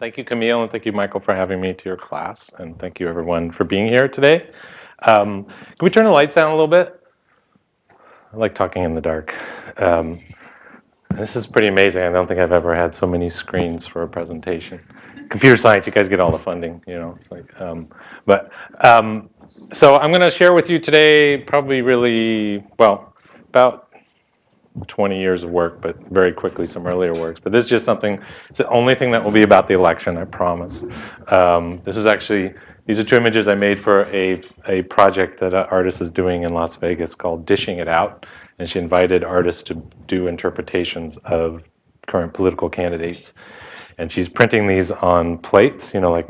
Thank you, Camille, and thank you, Michael, for having me to your class, and thank you, everyone, for being here today. Can we turn the lights down a little bit? I like talking in the dark. This is pretty amazing. I don't think I've ever had so many screens for a presentation. Computer science, you guys get all the funding, you know. It's like, so I'm going to share with you today probably really, well, about 20 years of work, but very quickly some earlier works. But this is just something, it's the only thing that will be about the election, I promise. This is actually, these are two images I made for a project that an artist is doing in Las Vegas called Dishing It Out. And she invited artists to do interpretations of current political candidates. And she's printing these on plates, you know, like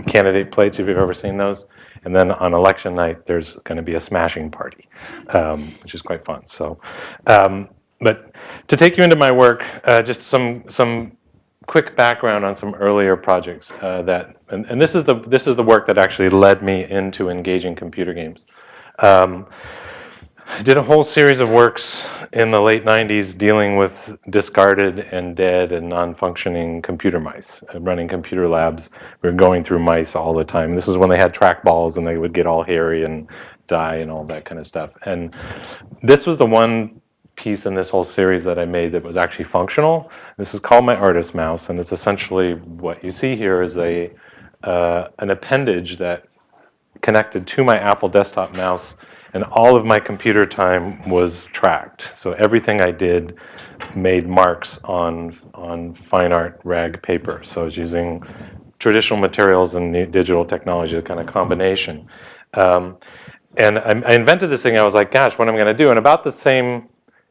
candidate plates, if you've ever seen those. And then on election night, there's going to be a smashing party, which is quite fun. So, but to take you into my work, just some quick background on some earlier projects and this is the work that actually led me into engaging computer games. I did a whole series of works in the late 90s dealing with discarded and dead and non-functioning computer mice, running computer labs. We were going through mice all the time. This is when they had trackballs and they would get all hairy and die and all that kind of stuff. And this was the one piece in this whole series that I made that was actually functional. This is called my artist mouse, and it's essentially what you see here is an appendage that connected to my Apple desktop mouse, and all of my computer time was tracked. So everything I did made marks on fine art rag paper. So I was using traditional materials and digital technology, a kind of combination. And I invented this thing. I was like, gosh, what am I going to do? And about the same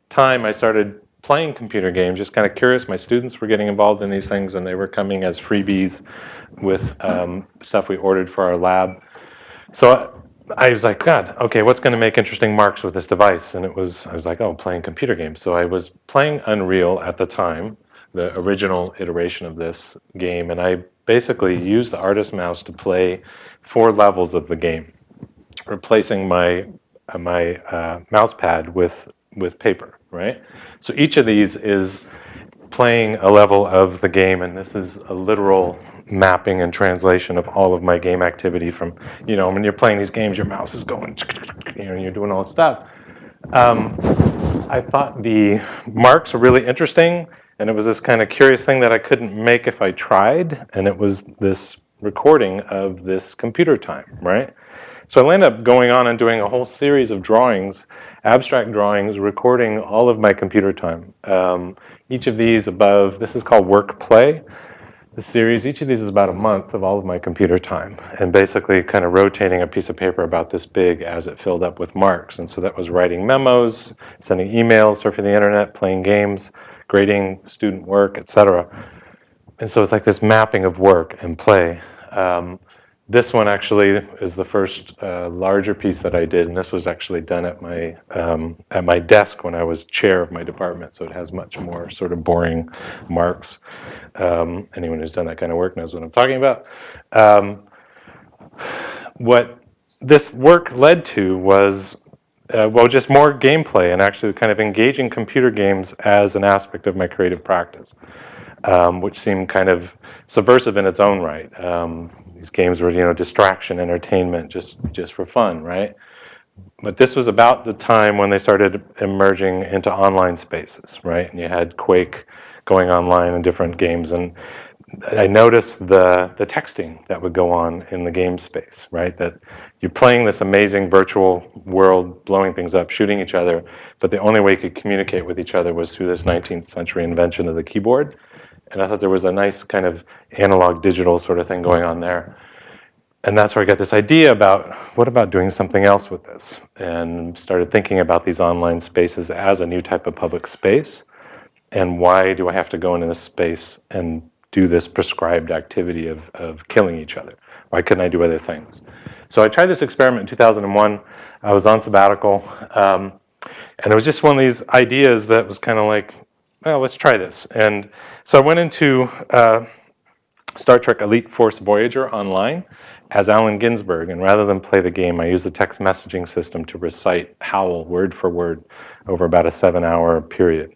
time, I started playing computer games, just kind of curious. My students were getting involved in these things, and they were coming as freebies with stuff we ordered for our lab. So I was like, God, okay, what's going to make interesting marks with this device? And I was like, oh, playing computer games. So I was playing Unreal at the time, the original iteration of this game, and I basically used the artist mouse to play 4 levels of the game, replacing my mouse pad with paper, right? So each of these is playing a level of the game, and this is a literal mapping and translation of all of my game activity from, you know, when you're playing these games, your mouse is going, you know, you're doing all this stuff. I thought the marks were really interesting, and it was this kind of curious thing that I couldn't make if I tried, and it was this recording of this computer time, right? So I ended up going on and doing a whole series of drawings, abstract drawings, recording all of my computer time. Each of these above, this is called Work Play, the series. Each of these is about a month of all of my computer time, and basically kind of rotating a piece of paper about this big as it filled up with marks. And so that was writing memos, sending emails, surfing the internet, playing games, grading student work, etc. And so it's like this mapping of work and play. This one actually is the first larger piece that I did, and this was actually done at my desk when I was chair of my department, so it has much more sort of boring marks. Anyone who's done that kind of work knows what I'm talking about. What this work led to was, well, just more gameplay and actually kind of engaging computer games as an aspect of my creative practice, which seemed kind of subversive in its own right. These games were, you know, distraction, entertainment, just for fun, right? But this was about the time when they started emerging into online spaces, right? And you had Quake going online in different games, and I noticed the texting that would go on in the game space, right? That you're playing this amazing virtual world, blowing things up, shooting each other, but the only way you could communicate with each other was through this 19th century invention of the keyboard. And I thought there was a nice kind of analog digital sort of thing going on there. And that's where I got this idea about, what about doing something else with this? And started thinking about these online spaces as a new type of public space. And why do I have to go into this space and do this prescribed activity of killing each other? Why couldn't I do other things? So I tried this experiment in 2001. I was on sabbatical. And it was just one of these ideas that was kind of like, well, let's try this. And so I went into Star Trek Elite Force Voyager online as Allen Ginsberg, and rather than play the game, I used the text messaging system to recite Howl word for word over about a 7-hour period.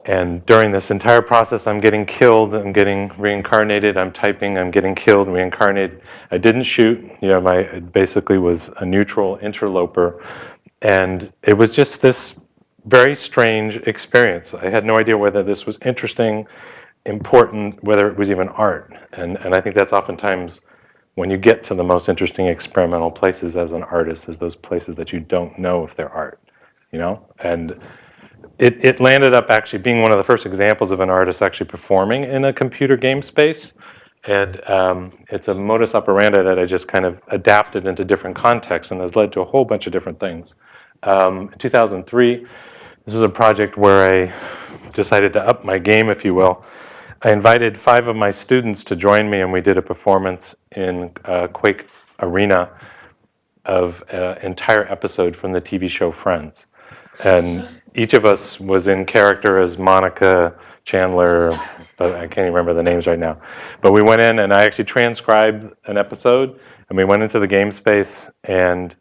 And during this entire process, I'm getting killed, I'm getting reincarnated, I'm typing, I'm getting killed, reincarnated. I didn't shoot, I basically was a neutral interloper. And it was just this very strange experience. I had no idea whether this was interesting, important, whether it was even art. And I think that's oftentimes when you get to the most interesting experimental places as an artist, is those places that you don't know if they're art, And it landed up actually being one of the first examples of an artist actually performing in a computer game space. And it's a modus operandi that I just kind of adapted into different contexts and has led to a whole bunch of different things. In 2003, this was a project where I decided to up my game, if you will. I invited 5 of my students to join me, and we did a performance in Quake Arena of an entire episode from the TV show Friends. And each of us was in character as Monica, Chandler, but I can't even remember the names right now. But we went in and I actually transcribed an episode, and we went into the game space, and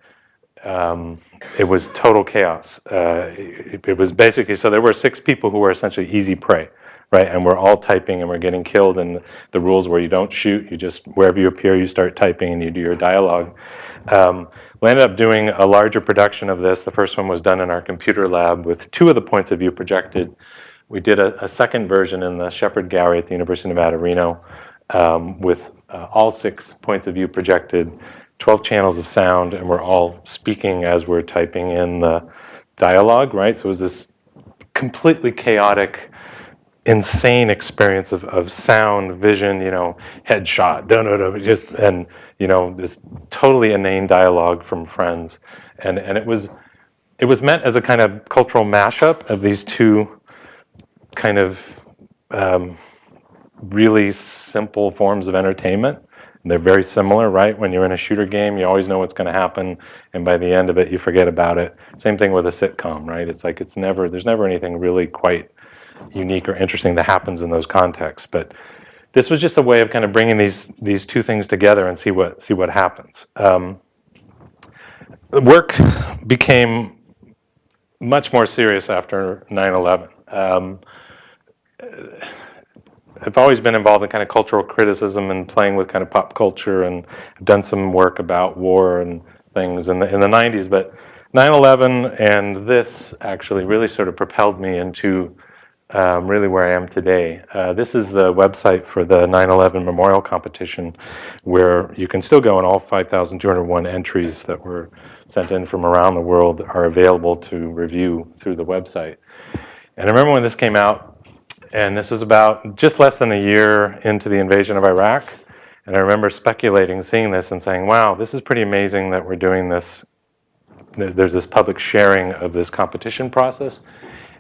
it was total chaos. It was basically, so there were 6 people who were essentially easy prey, right? And we're all typing and we're getting killed, and the rules were you don't shoot, you just, wherever you appear, you start typing and you do your dialogue. We ended up doing a larger production of this. The first one was done in our computer lab with 2 of the points of view projected. We did a second version in the Shepherd Gallery at the University of Nevada, Reno, with all 6 points of view projected, 12 channels of sound, and we're all speaking as we're typing in the dialogue, right? So it was this completely chaotic, insane experience of sound, vision, headshot, just, and this totally inane dialogue from Friends, and it was meant as a kind of cultural mashup of these 2 kind of really simple forms of entertainment. And they're very similar, right? When you're in a shooter game, you always know what's going to happen, and by the end of it, you forget about it. Same thing with a sitcom, right? It's like there's never anything really quite unique or interesting that happens in those contexts. But this was just a way of kind of bringing these 2 things together and see what happens. The work became much more serious after 9/11. I've always been involved in kind of cultural criticism and playing with kind of pop culture, and I've done some work about war and things in the 90s. But 9/11 and this actually really sort of propelled me into really where I am today. This is the website for the 9/11 Memorial Competition, where you can still go, and all 5,201 entries that were sent in from around the world are available to review through the website. And I remember when this came out, and this is about just less than a year into the invasion of Iraq, and I remember speculating, seeing this and saying, wow, this is pretty amazing that we're doing this. There's this public sharing of this competition process,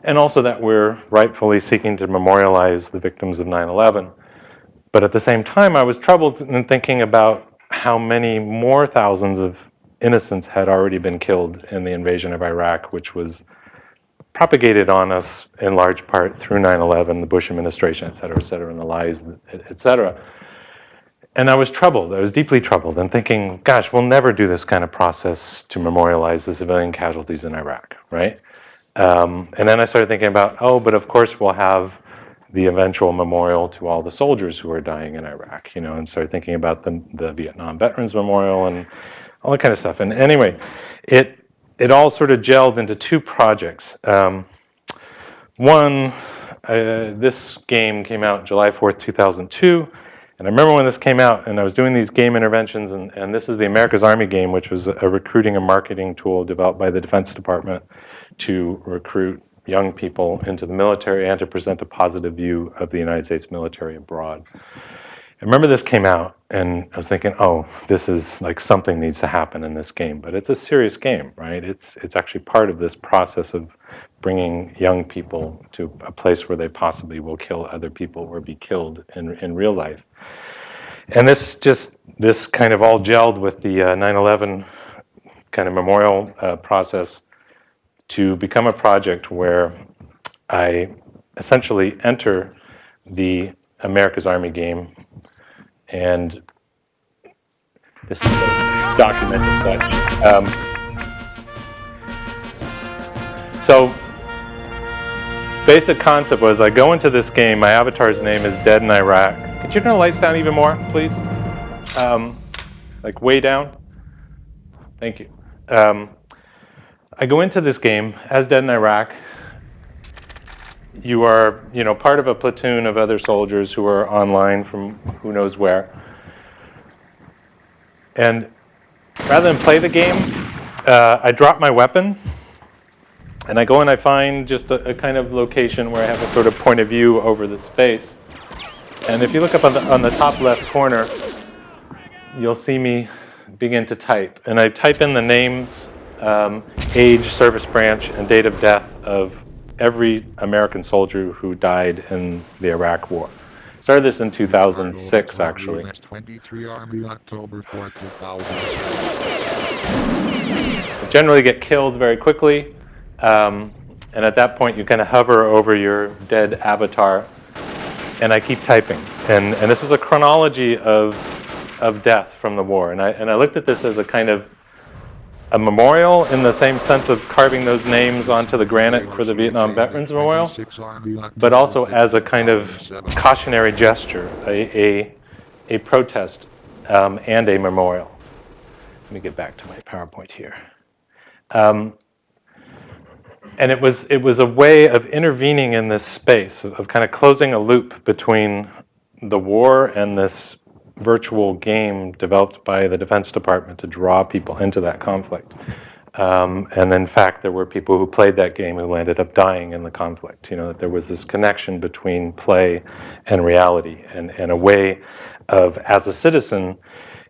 and also that we're rightfully seeking to memorialize the victims of 9/11. But at the same time, I was troubled in thinking about how many more thousands of innocents had already been killed in the invasion of Iraq, which was propagated on us in large part through 9/11, the Bush administration, et cetera, and the lies, et cetera. And I was troubled. I was deeply troubled and thinking, gosh, we'll never do this kind of process to memorialize the civilian casualties in Iraq, right? And then I started thinking about, but of course we'll have the eventual memorial to all the soldiers who are dying in Iraq, and started thinking about the Vietnam Veterans Memorial and all that kind of stuff. And anyway, it all sort of gelled into 2 projects. One, this game came out July 4th, 2002. And I remember when this came out, and I was doing these game interventions, and this is the America's Army game, which was a recruiting and marketing tool developed by the Defense Department to recruit young people into the military and to present a positive view of the United States military abroad. I remember this came out, and I was thinking, this is like something needs to happen in this game. But it's a serious game, right? It's actually part of this process of bringing young people to a place where they possibly will kill other people or be killed in real life. And this kind of all gelled with the 9/11 kind of memorial process to become a project where I essentially enter the America's Army game, and this is a document of such. So basic concept was I go into this game, my avatar's name is Dead in Iraq. Could you turn the lights down even more, please? Like way down? Thank you. I go into this game as Dead in Iraq. You are, part of a platoon of other soldiers who are online from who knows where. And rather than play the game, I drop my weapon, and I go and I find just a kind of location where I have a sort of point of view over the space. And if you look up on the top left corner, you'll see me begin to type. And I type in the names, age, service branch, and date of death of every American soldier who died in the Iraq War. Started this in 2006, actually. 23 Army, October 4, 2006. Generally get killed very quickly, and at that point you kind of hover over your dead avatar, and I keep typing. And this was a chronology of death from the war, and I looked at this as a kind of a memorial in the same sense of carving those names onto the granite for the Vietnam Veterans Memorial, but also as a kind of cautionary gesture, a protest, and a memorial. Let me get back to my PowerPoint here. And it was a way of intervening in this space, of kind of closing a loop between the war and this virtual game developed by the Defense Department to draw people into that conflict. And in fact, there were people who played that game who ended up dying in the conflict. That there was this connection between play and reality, and a way of, as a citizen,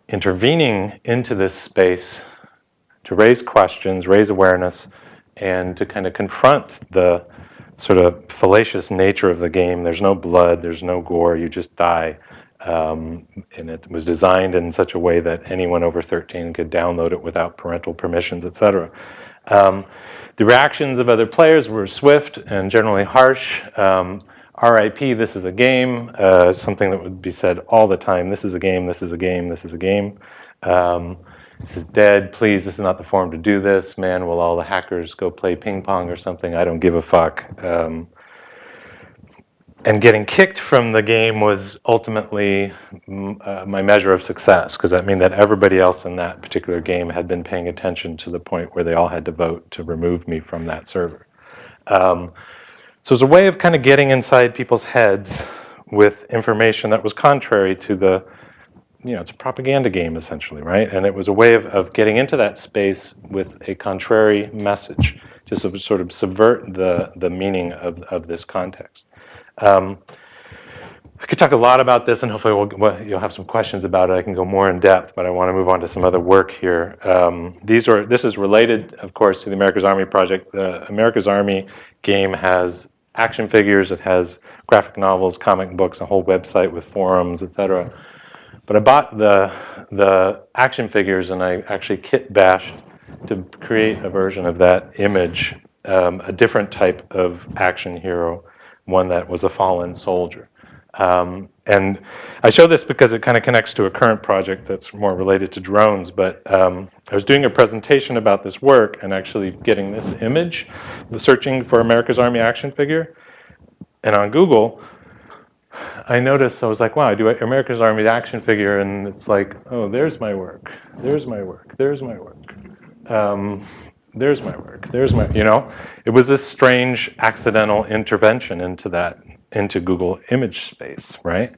intervening into this space to raise questions, raise awareness, and to kind of confront the sort of fallacious nature of the game. There's no blood, there's no gore, you just die. And it was designed in such a way that anyone over 13 could download it without parental permissions, etc. The reactions of other players were swift and generally harsh. RIP, this is a game, something that would be said all the time. This is a game, this is a game, this is a game. This is dead, please, this is not the forum to do this. Man, will all the hackers go play ping pong or something? I don't give a fuck. And getting kicked from the game was ultimately my measure of success, because that meant that everybody else in that particular game had been paying attention to the point where they all had to vote to remove me from that server. So it was a way of kind of getting inside people's heads with information that was contrary to the, it's a propaganda game essentially, right? And it was a way of getting into that space with a contrary message, just to sort of subvert the meaning of this context. I could talk a lot about this, and hopefully you'll have some questions about it. I can go more in depth, but I want to move on to some other work here. This is related, of course, to the America's Army project. The America's Army game has action figures, it has graphic novels, comic books, a whole website with forums, etc. But I bought the action figures, and I actually kit bashed to create a version of that image, a different type of action hero, one that was a fallen soldier. And I show this because it kind of connects to a current project that's more related to drones, but I was doing a presentation about this work and actually getting this image, searching for America's Army action figure, and on Google, I noticed, I was like, wow, I do America's Army action figure, and it's like, oh, there's my work, there's my work, there's my work. There's my work, there's my, it was this strange accidental intervention into Google image space, right?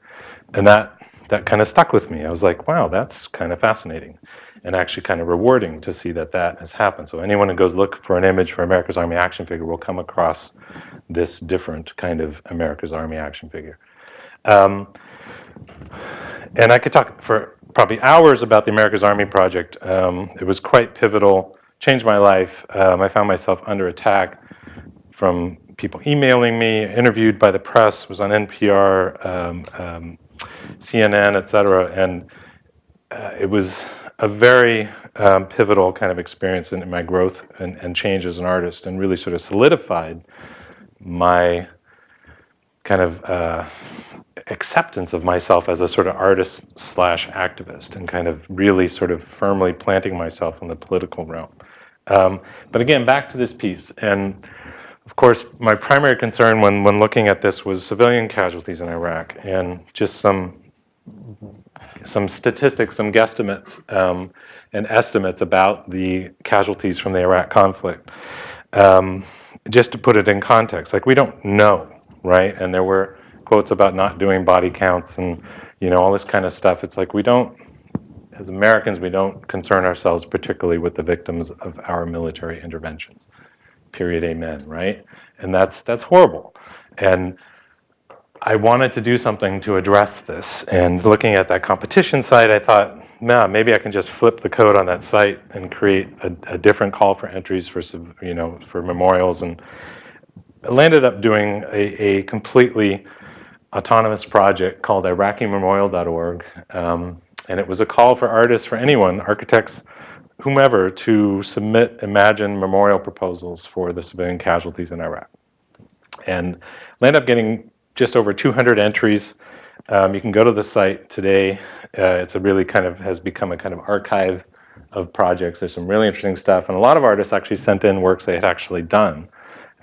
And that kind of stuck with me. I was like, wow, that's kind of fascinating and actually kind of rewarding to see that has happened. So anyone who goes look for an image for America's Army action figure will come across this different kind of America's Army action figure. And I could talk for probably hours about the America's Army project. It was quite pivotal, changed my life. I found myself under attack from people emailing me, interviewed by the press, was on NPR, CNN, etc. And it was a very pivotal kind of experience in my growth and change as an artist, and really sort of solidified my kind of acceptance of myself as a sort of artist / activist, and kind of really sort of firmly planting myself in the political realm. But again, back to this piece, and Of course, my primary concern when looking at this was civilian casualties in Iraq, and just some statistics, some guesstimates, and estimates about the casualties from the Iraq conflict. Just to put it in context, like, we don't know, right? And there were quotes about not doing body counts and, all this kind of stuff. It's like, we don't, as Americans, we don't concern ourselves particularly with the victims of our military interventions. Period, amen, right? And that's horrible. And I wanted to do something to address this. And looking at that competition site, I thought, nah, maybe I can just flip the code on that site and create a different call for entries for, for memorials. And I landed up doing a completely autonomous project called IraqiMemorial.org. And it was a call for artists, for anyone, architects, whomever, to submit imagined memorial proposals for the civilian casualties in Iraq. And landed up getting just over 200 entries. You can go to the site today. It's a really has become a kind of archive of projects. There's some really interesting stuff. And a lot of artists actually sent in works they had actually done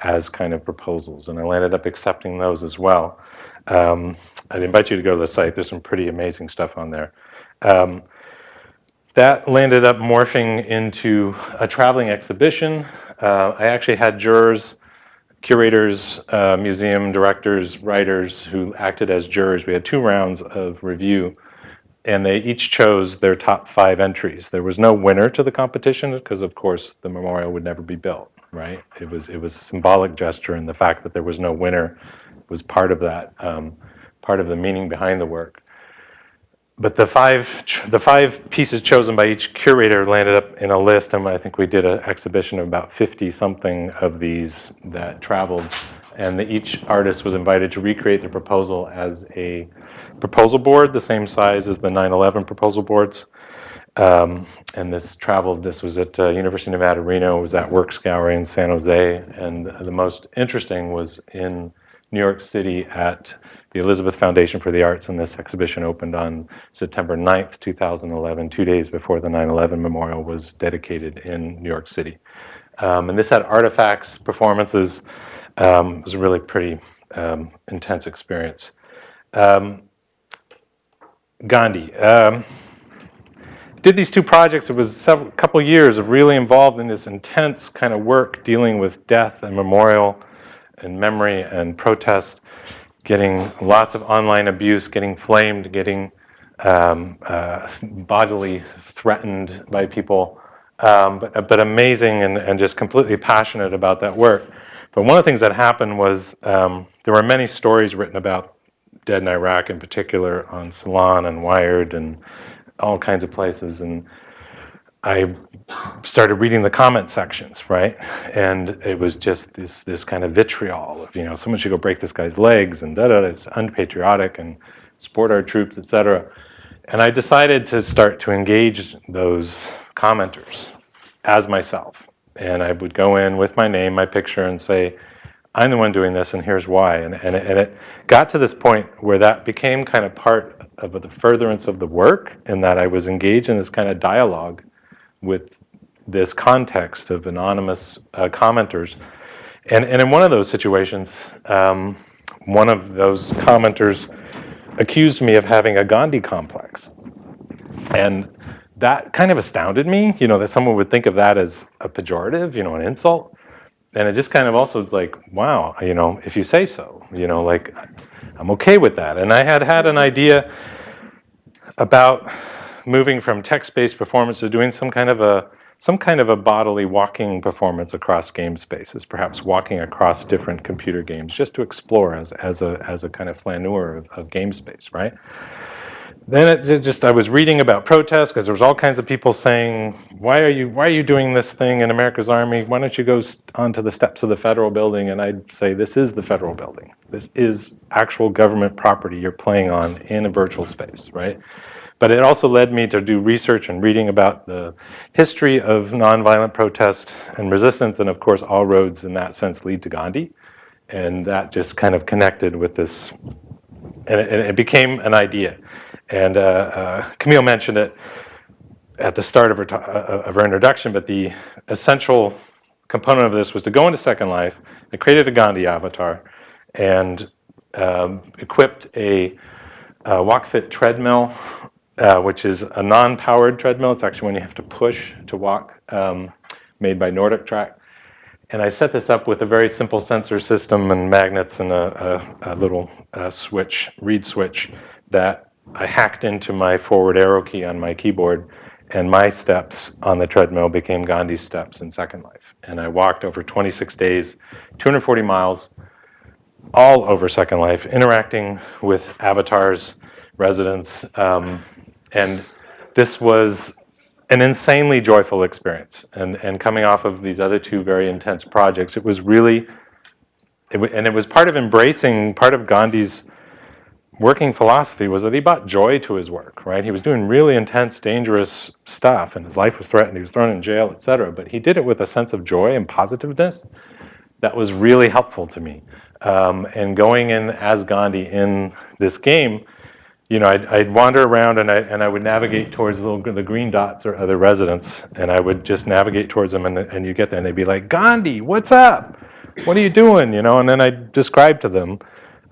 as kind of proposals. And I landed up accepting those as well. I'd invite you to go to the site. There's some pretty amazing stuff on there. That landed up morphing into a traveling exhibition. I actually had jurors, curators, museum directors, writers who acted as jurors. We had 2 rounds of review, and they each chose their top 5 entries. There was no winner to the competition because, of course, the memorial would never be built, right? It was a symbolic gesture, and the fact that there was no winner was part of that, part of the meaning behind the work. But the five pieces chosen by each curator landed up in a list, and I think we did an exhibition of about 50-something of these that traveled, and each artist was invited to recreate the proposal as a proposal board, the same size as the 9/11 proposal boards. And this traveled. This was at University of Nevada, Reno. It was at Works Gallery in San Jose, and the most interesting was in New York City at the Elizabeth Foundation for the Arts, and this exhibition opened on September 9th, 2011, 2 days before the 9/11 memorial was dedicated in New York City. And this had artifacts, performances. It was a really pretty intense experience. Gandhi. Did these 2 projects. It was a couple years of really involved in this intense kind of work dealing with death and memorial and memory and protest, getting lots of online abuse, getting flamed, getting bodily threatened by people, but amazing and just completely passionate about that work. But one of the things that happened was there were many stories written about Dead in Iraq in particular on Salon and Wired and all kinds of places, and I started reading the comment sections, right? And it was just this kind of vitriol of, someone should go break this guy's legs and it's unpatriotic and support our troops, etc. And I decided to start to engage those commenters as myself. And I would go in with my name, my picture, and say, I'm the one doing this, and here's why. And it got to this point where that became kind of part of the furtherance of the work, in that I was engaged in this kind of dialogue with this context of anonymous commenters. And in one of those situations, one of those commenters accused me of having a Gandhi complex. And that kind of astounded me, that someone would think of that as a pejorative, an insult. And it just kind of also was like, wow, if you say so, like, I'm okay with that. And I had an idea about moving from text-based performance to doing some kind of a bodily walking performance across game spaces, perhaps walking across different computer games, just to explore as a kind of flaneur of game space, right? Then I was reading about protests, because there was all kinds of people saying, why are you doing this thing in America's Army? Why don't you go onto the steps of the federal building? And I'd say, this is the federal building. This is actual government property you're playing on in a virtual space, right? But it also led me to do research and reading about the history of nonviolent protest and resistance, and of course, all roads in that sense lead to Gandhi. And that just kind of connected with this, and it became an idea. And Camille mentioned it at the start of her introduction, but the essential component of this was to go into Second Life. I created a Gandhi avatar and equipped a WalkFit treadmill, which is a non-powered treadmill. It's actually one you have to push to walk, made by Nordic Track. And I set this up with a very simple sensor system and magnets and a little switch, reed switch, that I hacked into my forward arrow key on my keyboard, and my steps on the treadmill became Gandhi's steps in Second Life. And I walked over 26 days, 240 miles, all over Second Life, interacting with avatars, residents, and this was an insanely joyful experience. And coming off of these other two very intense projects, it was really, and it was part of embracing, part of Gandhi's working philosophy was that he brought joy to his work, right? He was doing really intense, dangerous stuff, and his life was threatened. He was thrown in jail, etc. But he did it with a sense of joy and positiveness that was really helpful to me. And going in as Gandhi in this game, you know, I'd wander around and I would navigate towards the green dots or other residents, and I would just navigate towards them, and you get there, and they'd be like, "Gandhi, what's up? What are you doing?" You know, and then I'd describe to them,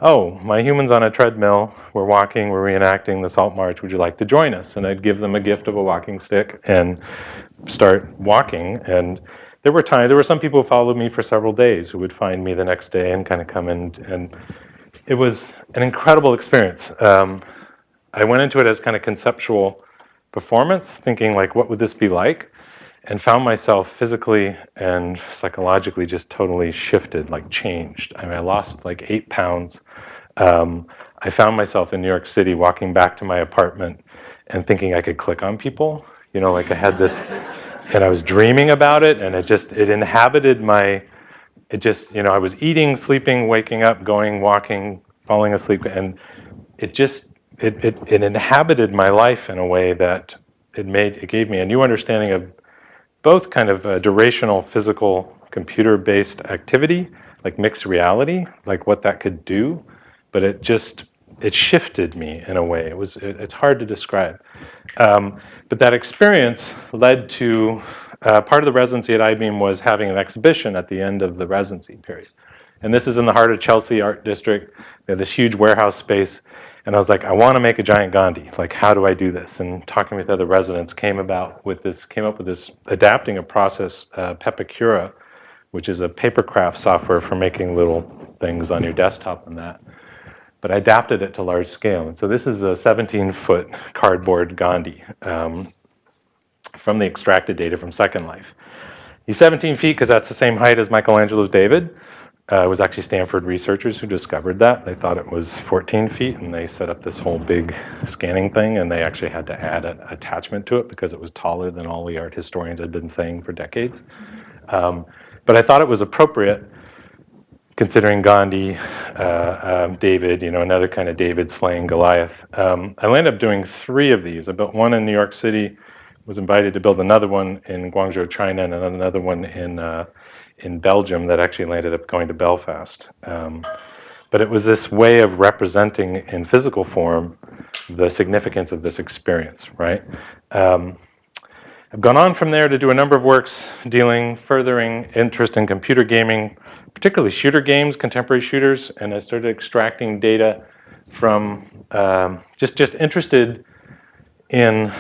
"Oh, my human's on a treadmill. We're walking. We're reenacting the Salt March. Would you like to join us?" And I'd give them a gift of a walking stick and start walking. And there were some people who followed me for several days who would find me the next day and kind of come in, and it was an incredible experience. I went into it as kind of conceptual performance, thinking like, what would this be like? And found myself physically and psychologically just totally shifted, like changed. I mean, I lost like 8 pounds. I found myself in New York City walking back to my apartment and thinking I could click on people. You know, like I had this, and I was dreaming about it, and it inhabited you know, I was eating, sleeping, waking up, going, walking, falling asleep, and it inhabited my life in a way that it gave me a new understanding of both kind of durational physical computer-based activity, like mixed reality, like what that could do, but it shifted me in a way. It's hard to describe. But that experience led to part of the residency at I-Beam was having an exhibition at the end of the residency period. And this is in the heart of Chelsea Art District. They have this huge warehouse space. And I was like, I want to make a giant Gandhi. Like, how do I do this? And talking with other residents came up with this adapting a process, Papercraft, which is a Papercraft software for making little things on your desktop and that. But I adapted it to large scale. And so this is a 17-foot cardboard Gandhi from the extracted data from Second Life. He's 17 feet because that's the same height as Michelangelo's David. It was actually Stanford researchers who discovered that. They thought it was 14 feet, and they set up this whole big scanning thing, and they actually had to add an attachment to it because it was taller than all the art historians had been saying for decades. But I thought it was appropriate, considering Gandhi, David, you know, another kind of David slaying Goliath. I landed up doing 3 of these. I built one in New York City, was invited to build another one in Guangzhou, China, and another one in Belgium that actually landed up going to Belfast. But it was this way of representing in physical form the significance of this experience, right? I've gone on from there to do a number of works furthering interest in computer gaming, particularly shooter games, contemporary shooters, and I started extracting data from just interested in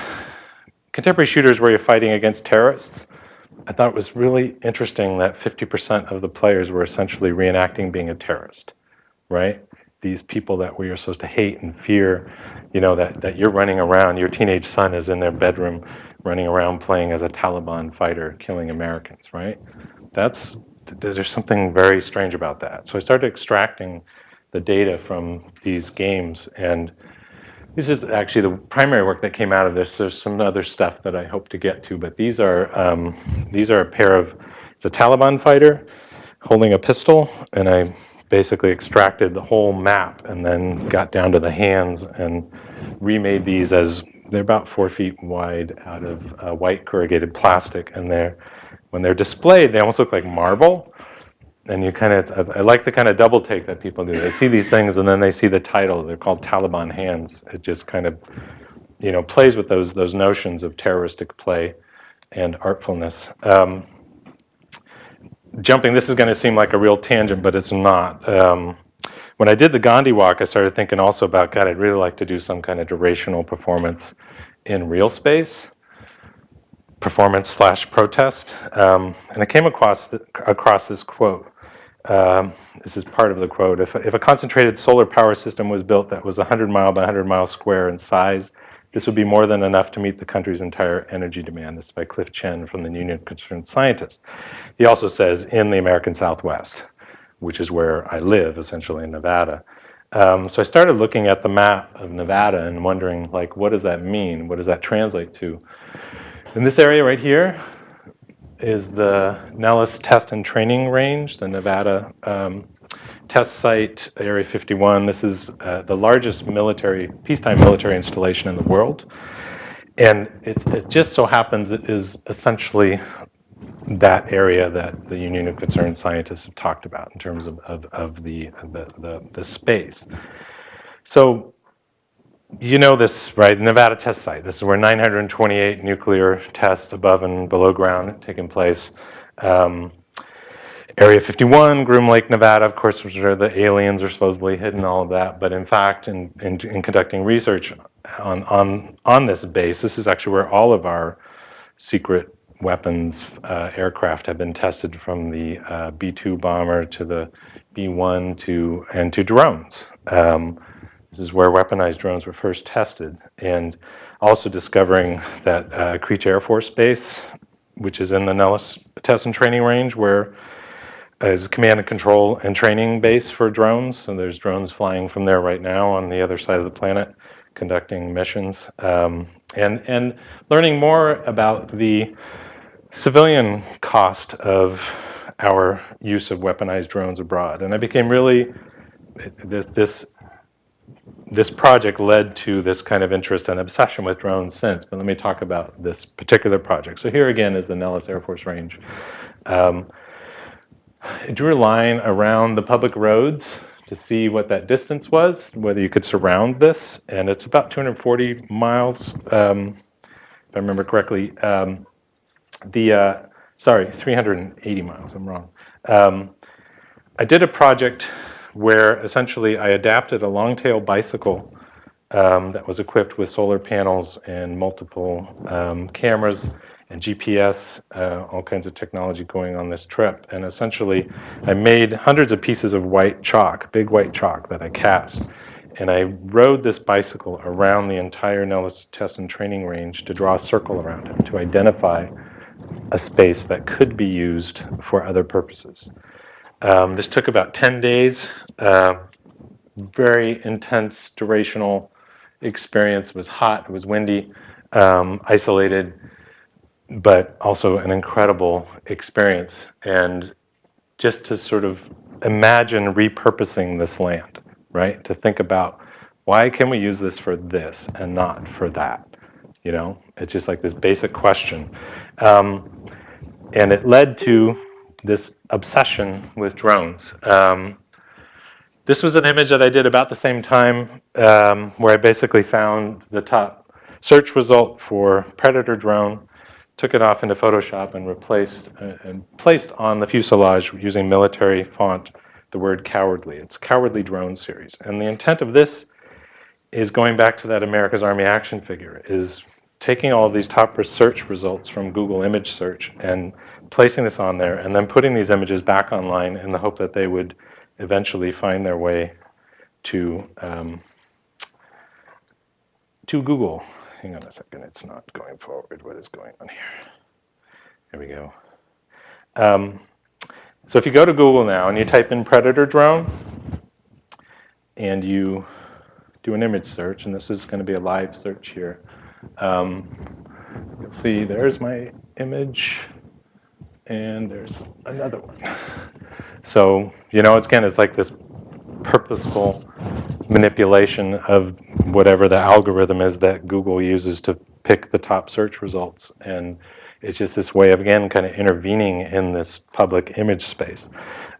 contemporary shooters where you're fighting against terrorists. I thought it was really interesting that 50% of the players were essentially reenacting being a terrorist, right? These people that we are supposed to hate and fear, you know, that you're running around, your teenage son is in their bedroom running around playing as a Taliban fighter, killing Americans, right? There's something very strange about that. So I started extracting the data from these games, and this is actually the primary work that came out of this. There's some other stuff that I hope to get to, but these are a pair of, it's a Taliban fighter holding a pistol, and I basically extracted the whole map and then got down to the hands and remade these as, they're about 4 feet wide out of white corrugated plastic, and when they're displayed, they almost look like marble. And you kind of, I like the kind of double take that people do. They see these things and then they see the title. They're called Taliban Hands. It just kind of, you know, plays with those notions of terroristic play and artfulness. jumping, this is going to seem like a real tangent, but it's not. When I did the Gandhi walk, I started thinking also about, God, I'd really like to do some kind of durational performance in real space, performance/protest. And I came across this quote. This is part of the quote. If a concentrated solar power system was built that was 100 mile by 100 mile square in size, this would be more than enough to meet the country's entire energy demand. This is by Cliff Chen from the Union of Concerned Scientists. He also says in the American Southwest, which is where I live, essentially in Nevada. So I started looking at the map of Nevada and wondering, like, what does that mean? What does that translate to? In this area right here is the Nellis Test and Training Range, the Nevada test site, Area 51. This is the largest peacetime military installation in the world. And it just so happens it is essentially that area that the Union of Concerned Scientists have talked about in terms of the space. So you know this, right? Nevada test site. This is where 928 nuclear tests above and below ground have taken place. Area 51, Groom Lake, Nevada, of course, which where the aliens are supposedly hidden, all of that. But in fact, in conducting research on this base, this is actually where all of our secret weapons aircraft have been tested, from the B-2 bomber to the B-1 and to drones. This is where weaponized drones were first tested, and also discovering that Creech Air Force Base, which is in the Nellis Test and Training Range, where is command and control and training base for drones. So there's drones flying from there right now on the other side of the planet, conducting missions, and learning more about the civilian cost of our use of weaponized drones abroad. And I became really, this project led to this kind of interest and obsession with drones since, but let me talk about this particular project. So here again is the Nellis Air Force Range. I drew a line around the public roads to see what that distance was, whether you could surround this, and it's about 240 miles, if I remember correctly. Sorry, 380 miles, I'm wrong. I did a project where essentially I adapted a long-tail bicycle that was equipped with solar panels and multiple cameras and GPS, all kinds of technology going on this trip. And essentially, I made hundreds of pieces of white chalk, big white chalk that I cast. And I rode this bicycle around the entire Nellis Test and Training Range to draw a circle around it, to identify a space that could be used for other purposes. This took about 10 days, very intense, durational experience. It was hot, it was windy, isolated, but also an incredible experience. And just to sort of imagine repurposing this land, right? To think about, why can we use this for this and not for that? You know, it's just like this basic question. And it led to this obsession with drones. This was an image that I did about the same time, where I basically found the top search result for Predator drone, took it off into Photoshop and replaced and placed on the fuselage using military font the word cowardly. It's Cowardly Drone Series. And the intent of this is going back to that America's Army action figure, is taking all of these top search results from Google image search and placing this on there, and then putting these images back online in the hope that they would eventually find their way to Google. Hang on a second, it's not going forward. What is going on here? There we go. So if you go to Google now and you type in Predator drone and you do an image search, and this is going to be a live search here, you'll see there's my image and there's another one. So, you know, it's like this purposeful manipulation of whatever the algorithm is that Google uses to pick the top search results. And it's just this way of, again, kind of intervening in this public image space.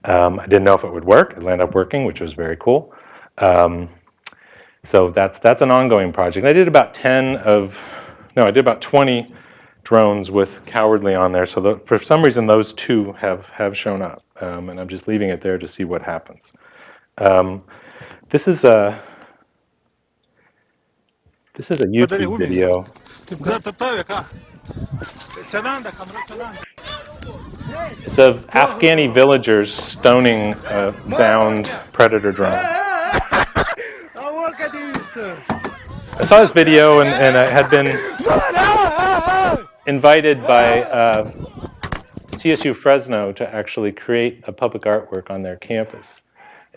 I didn't know if it would work. It ended up working, which was very cool. So that's an ongoing project. I did about 20 drones with Cowardly on there. So for some reason, those two have shown up, and I'm just leaving it there to see what happens. This is a YouTube video. It's of Afghani villagers stoning a downed Predator drone. I saw this video and I had been invited by CSU Fresno to actually create a public artwork on their campus.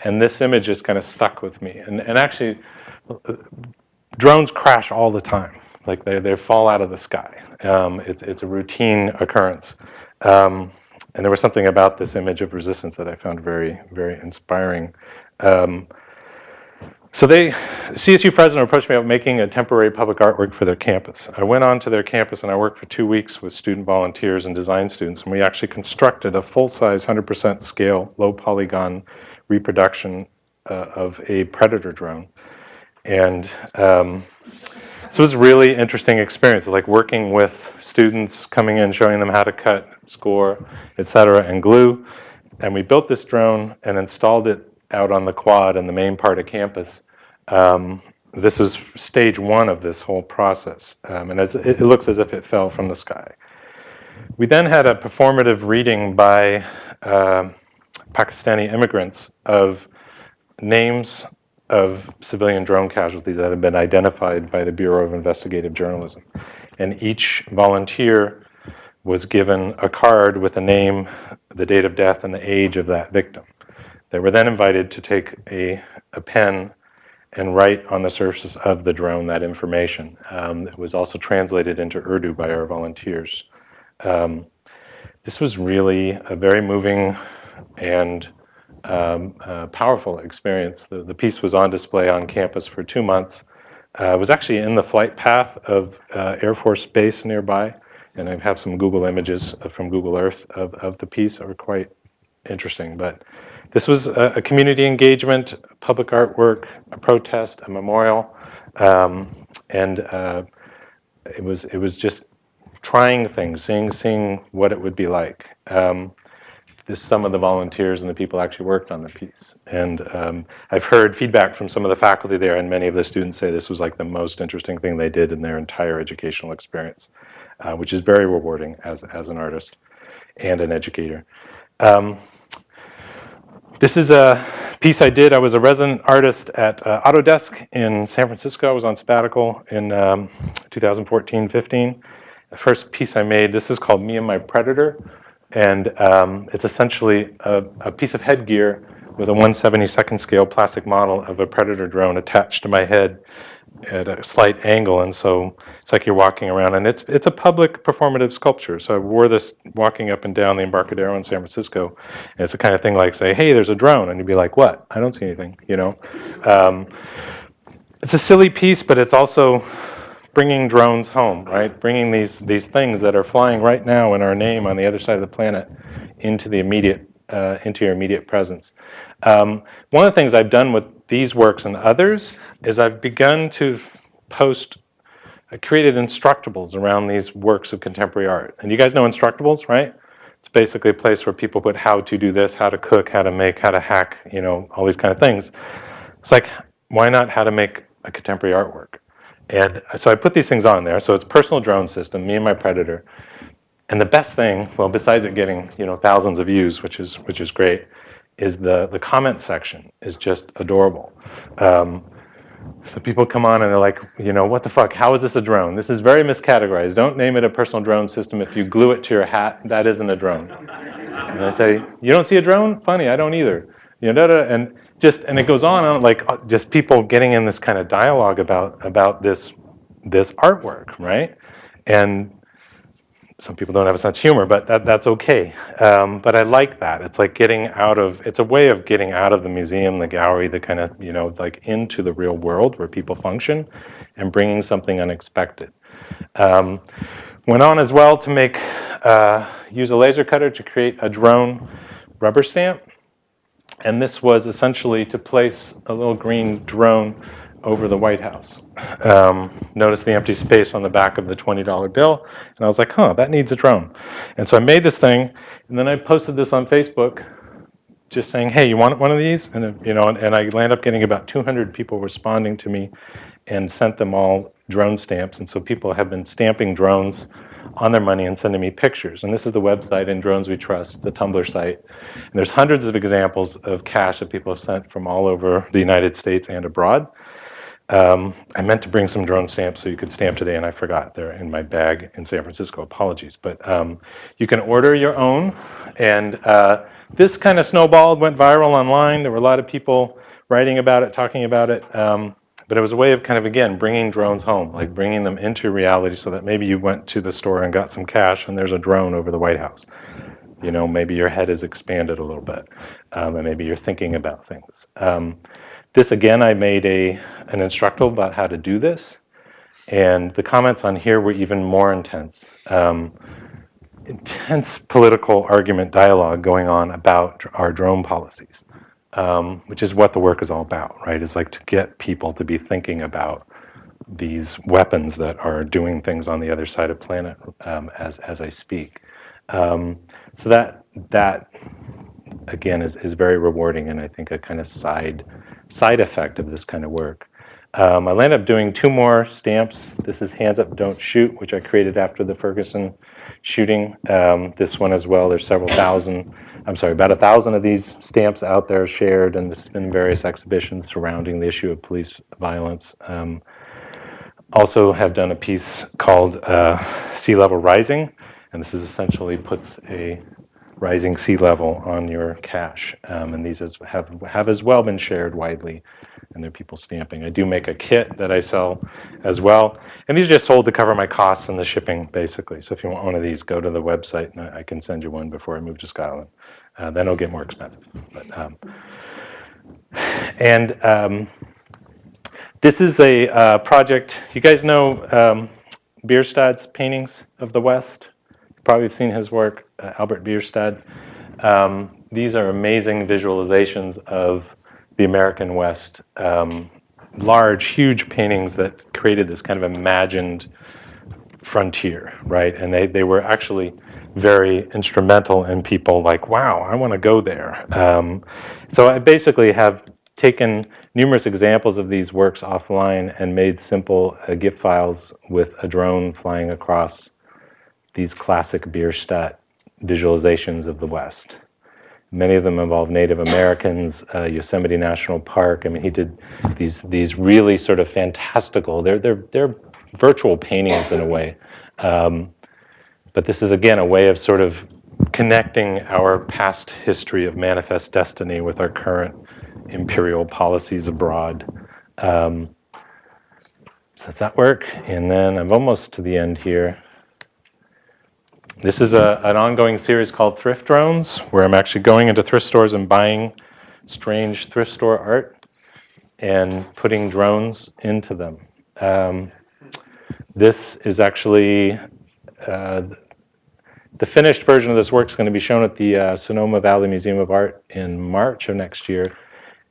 And this image just kind of stuck with me. And actually, drones crash all the time. Like they fall out of the sky. It's a routine occurrence. And there was something about this image of resistance that I found very, very inspiring. So CSU Fresno approached me about making a temporary public artwork for their campus. I went on to their campus and I worked for 2 weeks with student volunteers and design students, and we actually constructed a full-size 100% scale, low polygon reproduction of a Predator drone. And so it was a really interesting experience, like working with students, coming in, showing them how to cut, score, etc., and glue. And we built this drone and installed it out on the quad in the main part of campus. This is stage one of this whole process, and it looks as if it fell from the sky. We then had a performative reading by Pakistani immigrants of names of civilian drone casualties that had been identified by the Bureau of Investigative Journalism. And each volunteer was given a card with a name, the date of death, and the age of that victim. They were then invited to take a pen and write on the surface of the drone that information. It was also translated into Urdu by our volunteers. This was really a very moving and powerful experience. The piece was on display on campus for 2 months. It was actually in the flight path of Air Force Base nearby, and I have some Google images from Google Earth of the piece that were quite interesting. But this was a community engagement, a public artwork, a protest, a memorial, and it was just trying things, seeing what it would be like. Some of the volunteers and the people actually worked on the piece. And I've heard feedback from some of the faculty there, and many of the students say this was like the most interesting thing they did in their entire educational experience, which is very rewarding as an artist and an educator. This is a piece I did. I was a resident artist at Autodesk in San Francisco. I was on sabbatical in 2014-15. The first piece I made, this is called Me and My Predator. And it's essentially a piece of headgear with a 1/72nd scale plastic model of a Predator drone attached to my head at a slight angle. And so it's like you're walking around. And it's a public performative sculpture. So I wore this walking up and down the Embarcadero in San Francisco. And it's the kind of thing like, say, hey, there's a drone. And you'd be like, what? I don't see anything, you know? It's a silly piece, but it's also bringing drones home, right? Bringing these things that are flying right now in our name on the other side of the planet into the immediate, into your immediate presence. One of the things I've done with these works and others is I've begun to post, I created instructables around these works of contemporary art. And you guys know instructables, right? It's basically a place where people put how to do this, how to cook, how to make, how to hack, you know, all these kind of things. It's like, why not how to make a contemporary artwork? And so I put these things on there. So it's personal drone system, Me and My Predator. And the best thing, well, besides it getting, you know, thousands of views, which is great, is the comment section is just adorable. So people come on and they're like, you know, what the fuck? How is this a drone? This is very miscategorized. Don't name it a personal drone system. If you glue it to your hat, that isn't a drone. And I say, you don't see a drone? Funny, I don't either. You know, and it goes on like just people getting in this kind of dialogue about this artwork, right? And some people don't have a sense of humor, but that's okay. But I like that. It's like it's a way of getting out of the museum, the gallery, the kind of, you know, like into the real world where people function and bringing something unexpected. Went on as well to use a laser cutter to create a drone rubber stamp. And this was essentially to place a little green drone over the White House. Noticed the empty space on the back of the $20 bill, and I was like, huh, that needs a drone. And so I made this thing, and then I posted this on Facebook, just saying, hey, you want one of these? And and I landed up getting about 200 people responding to me, and sent them all drone stamps. And so people have been stamping drones on their money and sending me pictures. And this is the website, In Drones We Trust, the Tumblr site. And there's hundreds of examples of cash that people have sent from all over the United States and abroad. I meant to bring some drone stamps so you could stamp today, and I forgot. They're in my bag in San Francisco. Apologies. But you can order your own. And this kind of snowballed, went viral online. There were a lot of people writing about it, talking about it. But it was a way of kind of, again, bringing drones home, like bringing them into reality so that maybe you went to the store and got some cash and there's a drone over the White House. Maybe your head is expanded a little bit, and maybe you're thinking about things. This, again, I made an instructable about how to do this, and the comments on here were even more intense. Intense political argument dialogue going on about our drone policies. Which is what the work is all about, right? It's like to get people to be thinking about these weapons that are doing things on the other side of the planet as I speak. So that again is very rewarding, and I think a kind of side effect of this kind of work. I landed up doing 2 more stamps. This is Hands Up, Don't Shoot, which I created after the Ferguson shooting. This one as well, there's about 1,000 of these stamps out there shared, and this has been in various exhibitions surrounding the issue of police violence. Also have done a piece called Sea Level Rising, and this is essentially puts a rising sea level on your cash. And these have as well been shared widely, and there are people stamping. I do make a kit that I sell as well, and these are just sold to cover my costs and the shipping, basically. So if you want one of these, go to the website, and I can send you one before I move to Scotland. Then it'll get more expensive. But, this is a project. You guys know Bierstadt's paintings of the West? You probably have seen his work, Albert Bierstadt. These are amazing visualizations of the American West. Large, huge paintings that created this kind of imagined frontier, right? And they were actually very instrumental in people like, wow, I want to go there. So I basically have taken numerous examples of these works offline and made simple GIF files with a drone flying across these classic Bierstadt visualizations of the West. Many of them involve Native Americans, Yosemite National Park. I mean, he did these really sort of fantastical, they're virtual paintings in a way. But this is, again, a way of sort of connecting our past history of manifest destiny with our current imperial policies abroad. So does that work? And then I'm almost to the end here. This is an ongoing series called Thrift Drones, where I'm actually going into thrift stores and buying strange thrift store art and putting drones into them. This is actually the finished version of this work is going to be shown at the Sonoma Valley Museum of Art in March of next year,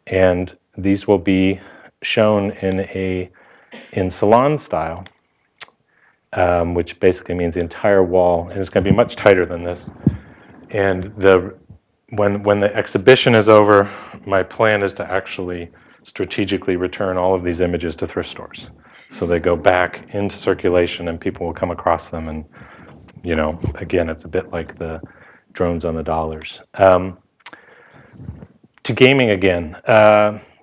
and these will be shown in salon style, which basically means the entire wall, and it's going to be much tighter than this. And when the exhibition is over, my plan is to actually strategically return all of these images to thrift stores, so they go back into circulation and people will come across them. And again, it's a bit like the drones on the dollars. To gaming again.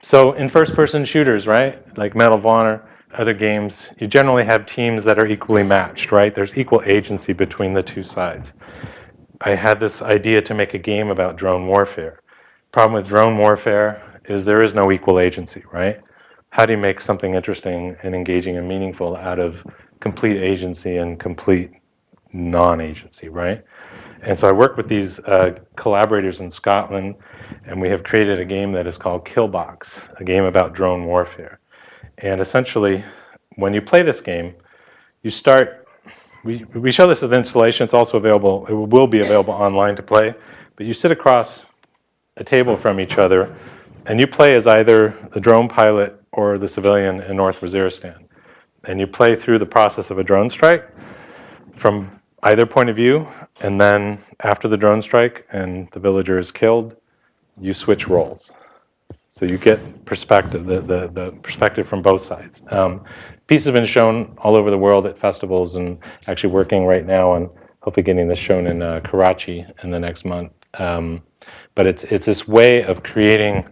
So in first-person shooters, right, like Medal of Honor, other games, you generally have teams that are equally matched, right? There's equal agency between the two sides. I had this idea to make a game about drone warfare. Problem with drone warfare is there is no equal agency, right? How do you make something interesting and engaging and meaningful out of complete agency and complete non-agency, right? And so I work with these collaborators in Scotland, and we have created a game that is called Killbox, a game about drone warfare. And essentially, when you play this game, you start, we show this as an installation. It's also available, it will be available online to play, but you sit across a table from each other, and you play as either the drone pilot or the civilian in North Waziristan. And you play through the process of a drone strike from either point of view, and then after the drone strike and the villager is killed, you switch roles. So you get perspective, the perspective from both sides. Pieces have been shown all over the world at festivals, and actually working right now on hopefully getting this shown in Karachi in the next month. But it's this way of creating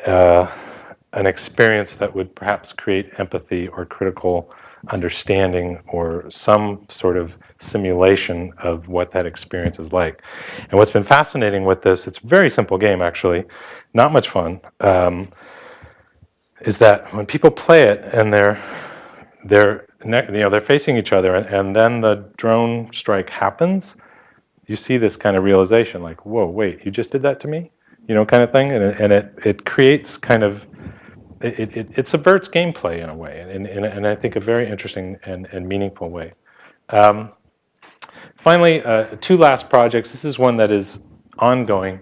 an experience that would perhaps create empathy or critical understanding or some sort of simulation of what that experience is like. And what's been fascinating with this, it's a very simple game actually, not much fun, is that when people play it and they're facing each other, and then the drone strike happens, you see this kind of realization, like, whoa, wait, you just did that to me? Kind of thing, and it creates kind of, it subverts gameplay in a way, and I think a very interesting and meaningful way. Finally, two last projects. This is one that is ongoing.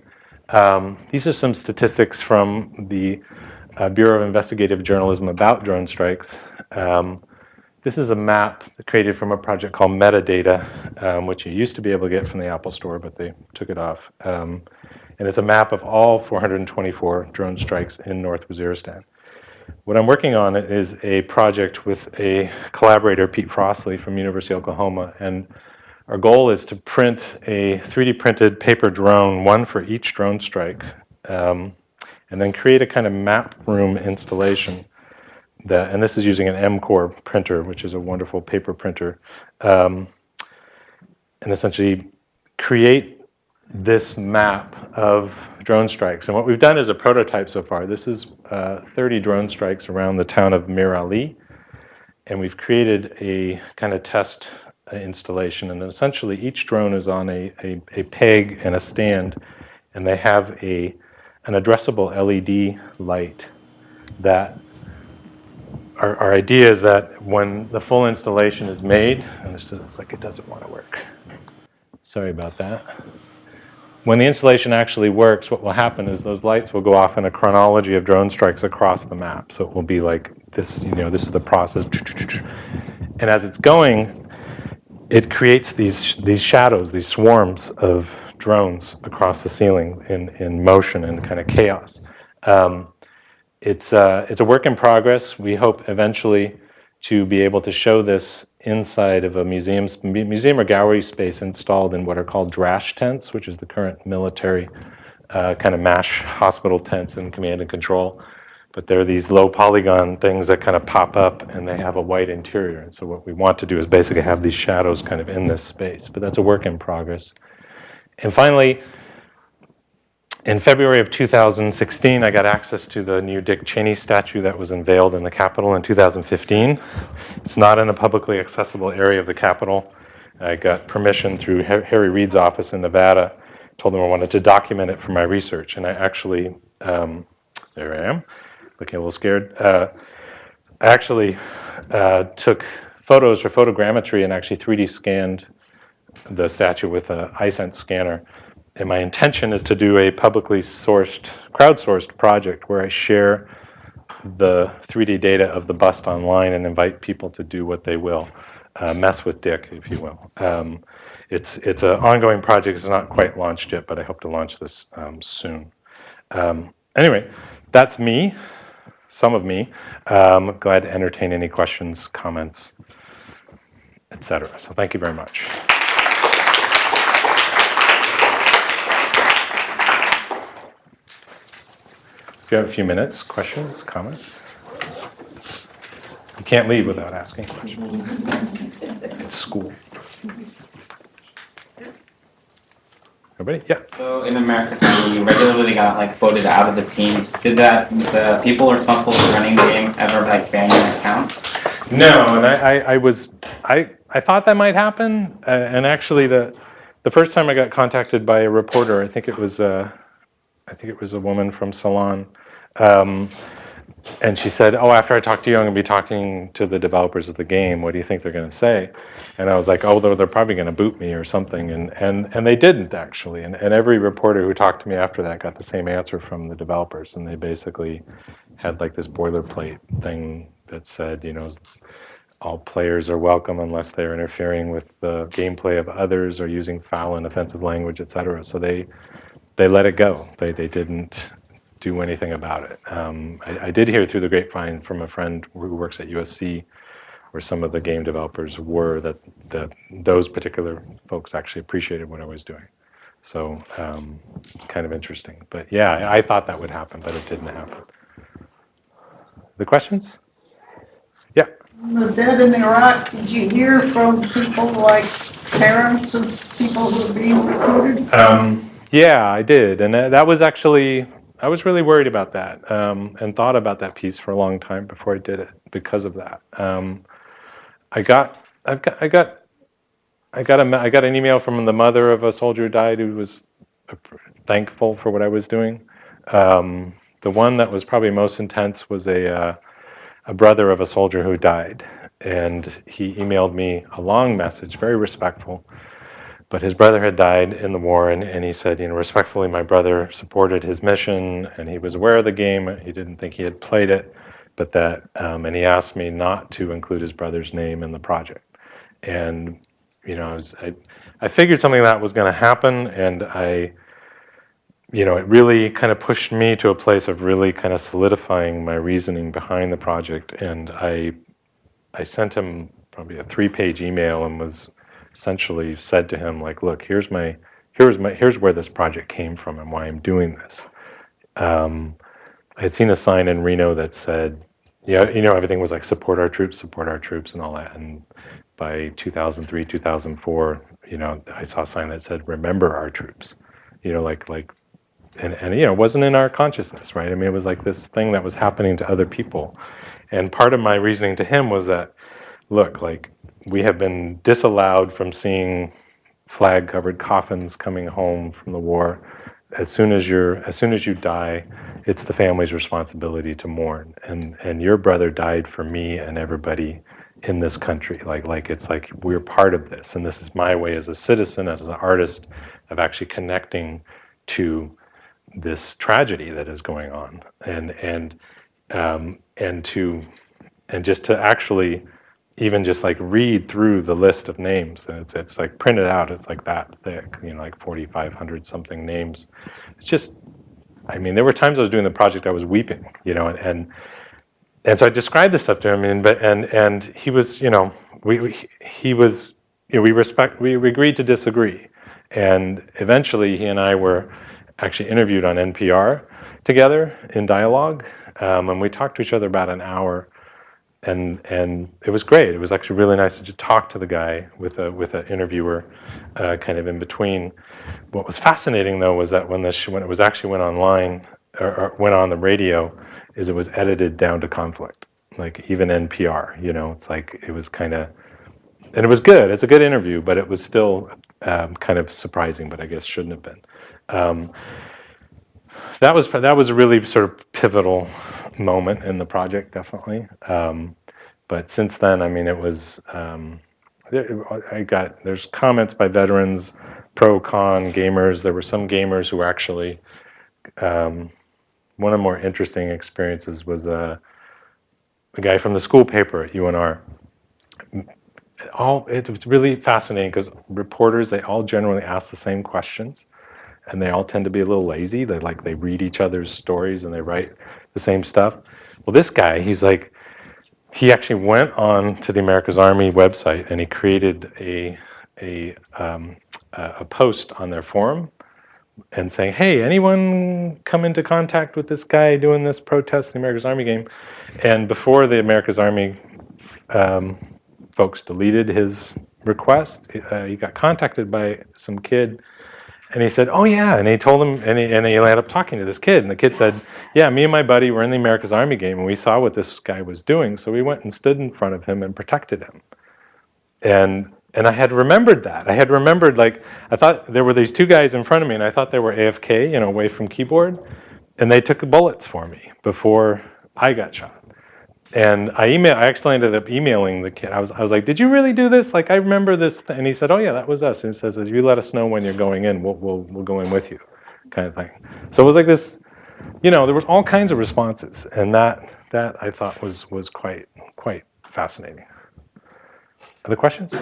These are some statistics from the Bureau of Investigative Journalism about drone strikes. This is a map created from a project called Metadata, which you used to be able to get from the Apple Store, but they took it off. And it's a map of all 424 drone strikes in North Waziristan. What I'm working on is a project with a collaborator, Pete Frostley from University of Oklahoma, and our goal is to print a 3D printed paper drone, one for each drone strike, and then create a kind of map room installation. And this is using an M-Core printer, which is a wonderful paper printer, and essentially create this map of drone strikes. And what we've done is a prototype so far. This is 30 drone strikes around the town of Mir Ali, and we've created a kind of test installation. And essentially each drone is on a peg and a stand, and they have an addressable LED light that our idea is that when the full installation is made, and it's like it doesn't want to work. Sorry about that. When the installation actually works, what will happen is those lights will go off in a chronology of drone strikes across the map. So it will be like this, this is the process. And as it's going, it creates these shadows, these swarms of drones across the ceiling in motion and kind of chaos. It's a work in progress. We hope eventually to be able to show this inside of a museum or gallery space installed in what are called drash tents, which is the current military kind of MASH hospital tents in command and control. But they're these low polygon things that kind of pop up, and they have a white interior. And so what we want to do is basically have these shadows kind of in this space. But that's a work in progress. And finally, in February of 2016, I got access to the new Dick Cheney statue that was unveiled in the Capitol in 2015. It's not in a publicly accessible area of the Capitol. I got permission through Harry Reid's office in Nevada. Told them I wanted to document it for my research, and I actually, there I am, looking a little scared. I actually took photos for photogrammetry and actually 3D scanned the statue with an iSense scanner. And my intention is to do a publicly sourced, crowdsourced project where I share the 3D data of the bust online and invite people to do what they will, mess with Dick, if you will. It's an ongoing project. It's not quite launched yet, but I hope to launch this soon. Anyway, that's me, some of me. Glad to entertain any questions, comments, etc. So thank you very much. If you have a few minutes, questions, comments? You can't leave without asking questions. It's school. Everybody? Yeah. So in America, so you regularly got voted out of the teams. Did the people responsible for running the game ever ban your account? No, and I thought that might happen. And actually, the first time I got contacted by a reporter, I think it was a woman from Salon, and she said, "Oh, after I talk to you, I'm going to be talking to the developers of the game. What do you think they're going to say?" And I was like, "Oh, they're probably going to boot me or something." And they didn't actually. And every reporter who talked to me after that got the same answer from the developers, and they basically had like this boilerplate thing that said, all players are welcome unless they're interfering with the gameplay of others or using foul and offensive language, etc. So they let it go. They didn't do anything about it. I did hear through the grapevine from a friend who works at USC, where some of the game developers were, that those particular folks actually appreciated what I was doing. So kind of interesting. But yeah, I thought that would happen, but it didn't happen. The questions? Yeah. The dead in Iraq, did you hear from people like parents of people who are being recruited? Yeah, I did, and that was actually, I was really worried about that, and thought about that piece for a long time before I did it because of that. I got an email from the mother of a soldier who died, who was thankful for what I was doing. The one that was probably most intense was a brother of a soldier who died, and he emailed me a long message, very respectful. But his brother had died in the war, and he said, respectfully, my brother supported his mission, and he was aware of the game. He didn't think he had played it, but that, and he asked me not to include his brother's name in the project. And I figured something like that was going to happen, and it really kind of pushed me to a place of really kind of solidifying my reasoning behind the project. And I sent him probably a 3-page email and was essentially said to him, like, look, here's where this project came from and why I'm doing this. I had seen a sign in Reno that said, everything was like support our troops and all that. And by 2003, 2004, I saw a sign that said, remember our troops, and it wasn't in our consciousness, right? I mean, it was like this thing that was happening to other people. And part of my reasoning to him was that, look, like, we have been disallowed from seeing flag-covered coffins coming home from the war. As soon as you die, it's the family's responsibility to mourn. And your brother died for me and everybody in this country. Like it's like we're part of this, and this is my way as a citizen, as an artist, of actually connecting to this tragedy that is going on, and just to actually even just like read through the list of names. It's like printed out. It's like that thick, like 4,500 something names. It's just, I mean, there were times I was doing the project I was weeping, and so I described this stuff to him, and he was, we agreed to disagree, and eventually he and I were actually interviewed on NPR together in dialogue, and we talked to each other about an hour. And it was great. It was actually really nice to just talk to the guy with an interviewer, kind of in between. What was fascinating though was that when it was actually went online or went on the radio, is it was edited down to conflict, like even NPR. It's like it was kind of, and it was good. It's a good interview, but it was still kind of surprising. But I guess shouldn't have been. That was a really sort of pivotal moment in the project, definitely. But since then, I mean, it was, there's comments by veterans, pro, con, gamers. There were some gamers who were actually, one of the more interesting experiences was a guy from the school paper at UNR. It was really fascinating because reporters, they all generally ask the same questions. And they all tend to be a little lazy. They read each other's stories and they write the same stuff. Well, this guy, he actually went on to the America's Army website and he created a post on their forum and saying, hey, anyone come into contact with this guy doing this protest in the America's Army game? And before the America's Army folks deleted his request, he got contacted by some kid. And he said, oh yeah, and he told him, and he ended up talking to this kid, and the kid said, yeah, me and my buddy were in the America's Army game, and we saw what this guy was doing, so we went and stood in front of him and protected him. And I had remembered that. I had remembered, like, I thought there were these two guys in front of me, and I thought they were AFK, away from keyboard, and they took bullets for me before I got shot. And I actually ended up emailing the kid. I was like, did you really do this? Like, I remember this thing. And he said, oh yeah, that was us. And he says, if you let us know when you're going in, we'll go in with you, kind of thing. So it was like this there was all kinds of responses, and that I thought was quite fascinating. Other questions?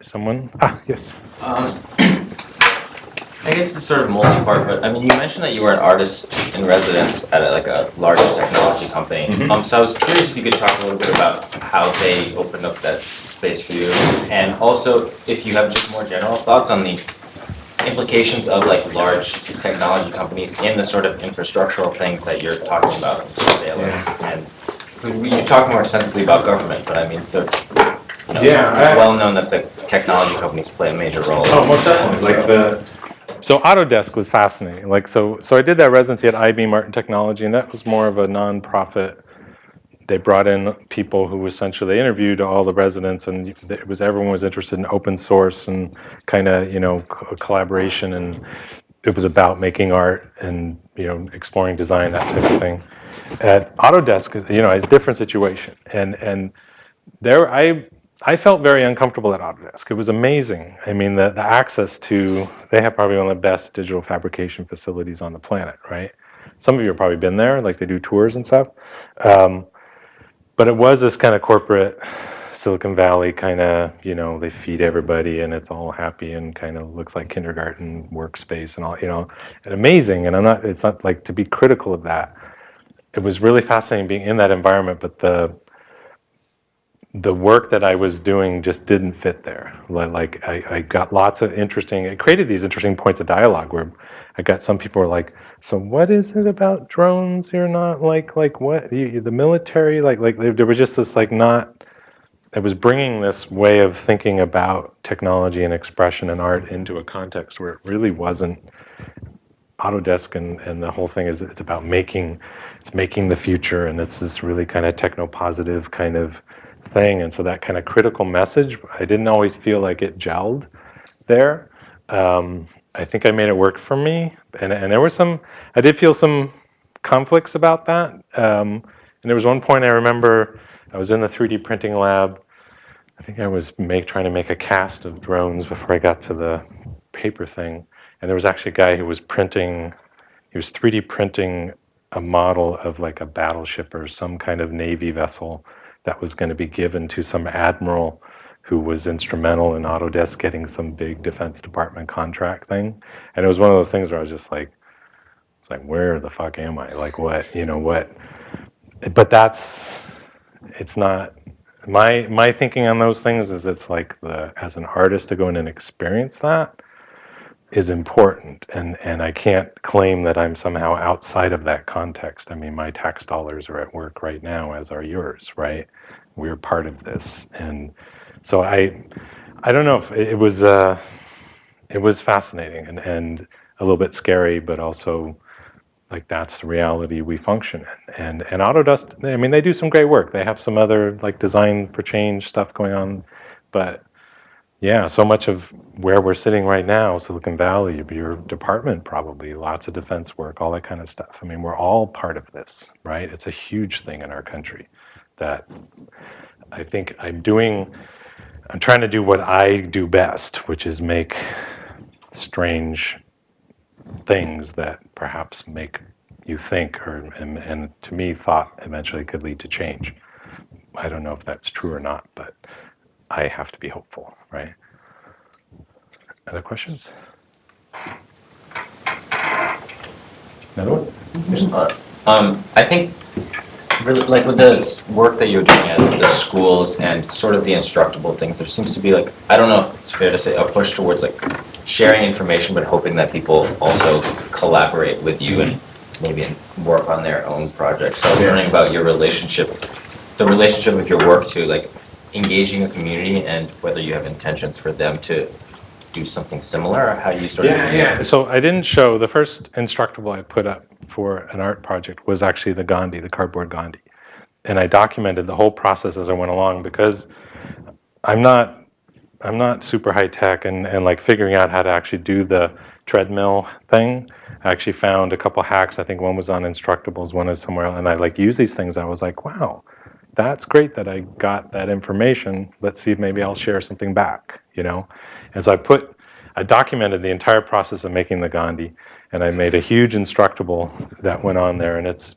Someone? Yes. I guess it's sort of multi-part, but I mean, you mentioned that you were an artist in residence at a large technology company. So I was curious if you could talk a little bit about how they opened up that space for you, and also if you have just more general thoughts on the implications of large technology companies in the sort of infrastructural things that you're talking about, surveillance, and you talk more extensively about government, but I mean, it's well known that the technology companies play a major role. Oh, most definitely. So Autodesk was fascinating. So I did that residency at IB Martin Technology, and that was more of a nonprofit. They brought in people who essentially, they interviewed all the residents, and everyone was interested in open source and kind of collaboration, and it was about making art and exploring design, that type of thing. At Autodesk, a different situation, and there I felt very uncomfortable at Autodesk. It was amazing. I mean, the access to, they have probably one of the best digital fabrication facilities on the planet, right? Some of you have probably been there, they do tours and stuff. But it was this kind of corporate Silicon Valley kind of, they feed everybody and it's all happy and kind of looks like kindergarten workspace and all, and amazing. And it's not to be critical of that. It was really fascinating being in that environment, but the work that I was doing just didn't fit there. I got lots of it created these interesting points of dialogue where I got some people were like, so what is it about drones you're not what, the military, there was just this it was bringing this way of thinking about technology and expression and art into a context where it really wasn't. Autodesk and the whole thing is it's about making the future, and it's this really kind of techno-positive kind of thing, and so that kind of critical message, I didn't always feel like it gelled there. I think I made it work for me, and there were I did feel some conflicts about that, and there was one point I remember I was in the 3D printing lab. I think I was trying to make a cast of drones before I got to the paper thing, and there was actually a guy who was 3D printing a model of a battleship or some kind of Navy vessel that was going to be given to some admiral who was instrumental in Autodesk getting some big Defense Department contract thing. And it was one of those things where I was just it's where the fuck am I? What? But it's not, my thinking on those things is it's as an artist to go in and experience that is important, and I can't claim that I'm somehow outside of that context. I mean, my tax dollars are at work right now, as are yours, right? We're part of this, and so I don't know if it was fascinating and a little bit scary, but also that's the reality we function in. And Autodesk, I mean, they do some great work. They have some other design for change stuff going on, but yeah, so much of where we're sitting right now, Silicon Valley, your department probably, lots of defense work, all that kind of stuff. I mean, we're all part of this, right? It's a huge thing in our country that I think I'm trying to do what I do best, which is make strange things that perhaps make you think, and to me, thought eventually could lead to change. I don't know if that's true or not, but I have to be hopeful, right? Other questions? Another one? I think really with the work that you're doing at the schools and sort of the instructable things, there seems to be I don't know if it's fair to say, a push towards sharing information, but hoping that people also collaborate with you and maybe work on their own projects. So I was learning about your relationship, the relationship with your work to engaging a community, and whether you have intentions for them to do something similar, or how you sort of... Yeah. So I didn't show, the first instructable I put up for an art project was actually the Gandhi, the cardboard Gandhi. And I documented the whole process as I went along, because I'm not super high tech, and figuring out how to actually do the treadmill thing. I actually found a couple hacks. I think one was on Instructables, one is somewhere else, and I use these things. I was wow, that's great that I got that information. Let's see if maybe I'll share something back, And so I documented the entire process of making the Gandhi, and I made a huge instructable that went on there, and it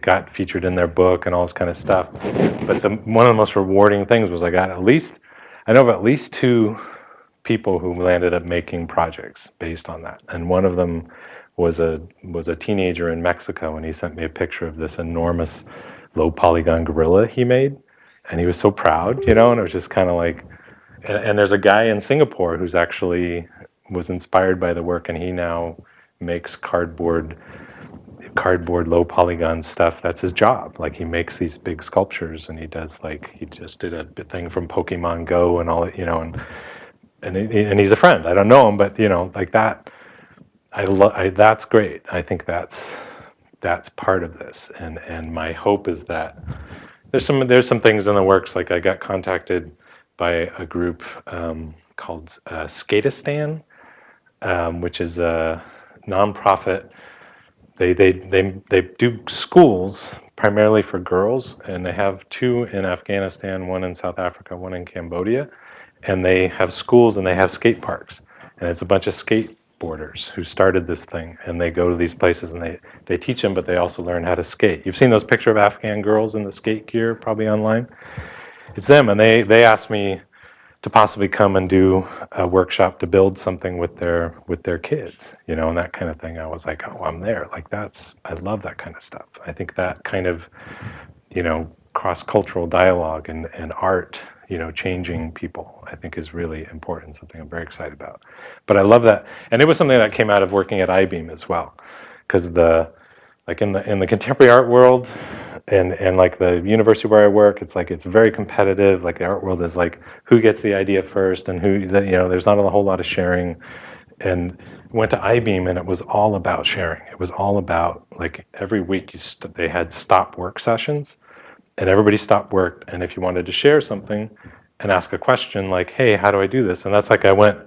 got featured in their book and all this kind of stuff. But one of the most rewarding things was I know of at least 2 people who landed up making projects based on that, and one of them was a teenager in Mexico, and he sent me a picture of this enormous low polygon gorilla he made, and he was so proud, and it was just kind of like, and there's a guy in Singapore who's actually was inspired by the work, and he now makes cardboard low polygon stuff. That's his job. Like, he makes these big sculptures, and he just did a thing from Pokemon Go and all, and he's a friend. I don't know him, but like that. That's great. I think that's part of this, and my hope is that there's some things in the works. Like, I got contacted by a group called Skateistan, which is a nonprofit. They do schools primarily for girls, and they have 2 in Afghanistan, 1 in South Africa, 1 in Cambodia, and they have schools and they have skate parks, and it's a bunch of skateboarders who started this thing, and they go to these places and they teach them, but they also learn how to skate. You've seen those pictures of Afghan girls in the skate gear probably online. It's them, and they asked me to possibly come and do a workshop to build something with their kids, and that kind of thing. I was like, oh, I'm there. Like, I love that kind of stuff. I think that kind of, cross-cultural dialogue and art, changing people, I think is really important, something I'm very excited about. But I love that, and it was something that came out of working at I-Beam as well, because in the contemporary art world, and like the university where I work, it's very competitive. Like, the art world is like, who gets the idea first, and there's not a whole lot of sharing. And went to I-Beam, and it was all about sharing. It was all about, like, every week they had stop work sessions, and everybody stopped work, and if you wanted to share something and ask a question like, hey, how do I do this? And that's like, I went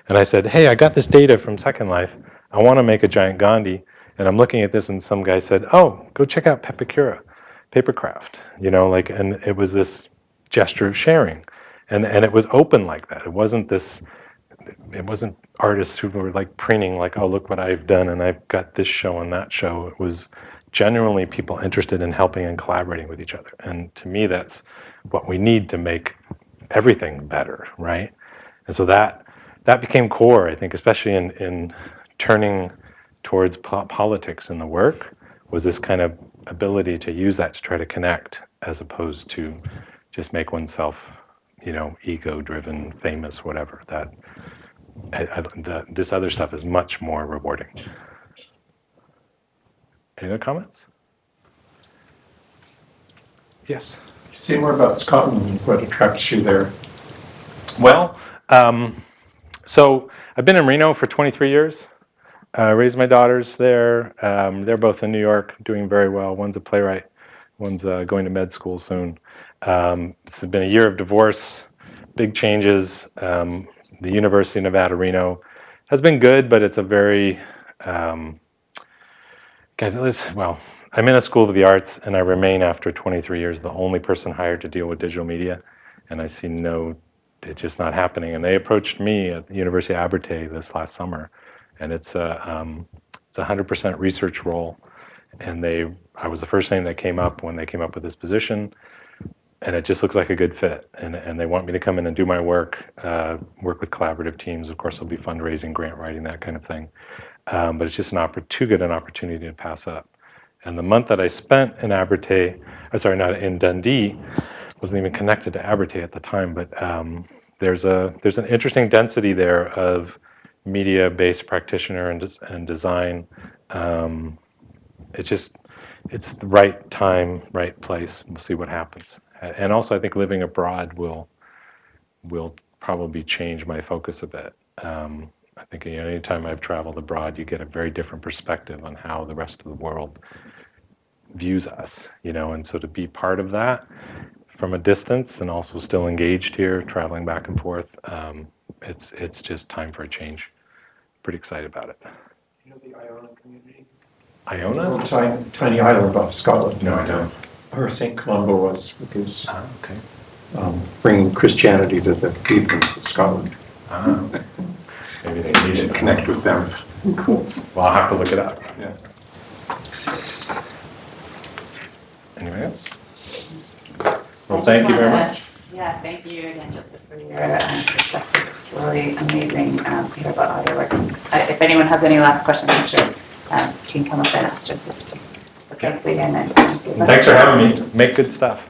and I said, hey, I got this data from Second Life. I want to make a giant Gandhi. And I'm looking at this, and some guy said, oh, go check out Papercraft, and it was this gesture of sharing. And it was open like that. It wasn't artists who were like preening, like, oh, look what I've done, and I've got this show and that show. It was genuinely people interested in helping and collaborating with each other. And to me, that's what we need to make everything better, right? And so that became core, I think, especially in turning towards politics in the work, was this kind of ability to use that to try to connect, as opposed to just make oneself, ego-driven, famous, whatever. This other stuff is much more rewarding. Any other comments? Yes. Say more about Scotland. What attracts you there? Well, so I've been in Reno for 23 years. Raised my daughters there. They're both in New York, doing very well. One's a playwright. One's going to med school soon. It's been a year of divorce, big changes. The University of Nevada, Reno has been good, but it's a very, I'm in a school of the arts, and I remain, after 23 years, the only person hired to deal with digital media, and I see it's just not happening. And they approached me at the University of Abertay this last summer, and it's a 100% research role, and I was the first name that came up when they came up with this position, and it just looks like a good fit. And they want me to come in and do my work with collaborative teams. Of course, there'll be fundraising, grant writing, that kind of thing. But it's just too good an opportunity to pass up. And the month that I spent in not in Dundee, wasn't even connected to Abertay at the time, but there's an interesting density there of media-based practitioner and design. It's the right time, right place. We'll see what happens. And also, I think living abroad will probably change my focus a bit. I think anytime I've traveled abroad, you get a very different perspective on how the rest of the world views us, and so to be part of that from a distance and also still engaged here, traveling back and forth, it's just time for a change. Pretty excited about it. You know the Iona community? Iona? It's a little tiny island off Scotland. No, I don't. Where St. Columba was with his Okay. bringing Christianity to the heathens of Scotland. Ah. Maybe they You need should it. connect with them. Well, I'll have to look it up. Yeah. Anyone else? I Well, just thank you very wanna- much. Yeah, thank you again, Joseph, for your perspective. It's really amazing to hear about all your work. If anyone has any last questions, I'm sure you can come up and ask Joseph too. But thanks again. And Thanks for having me. Make good stuff.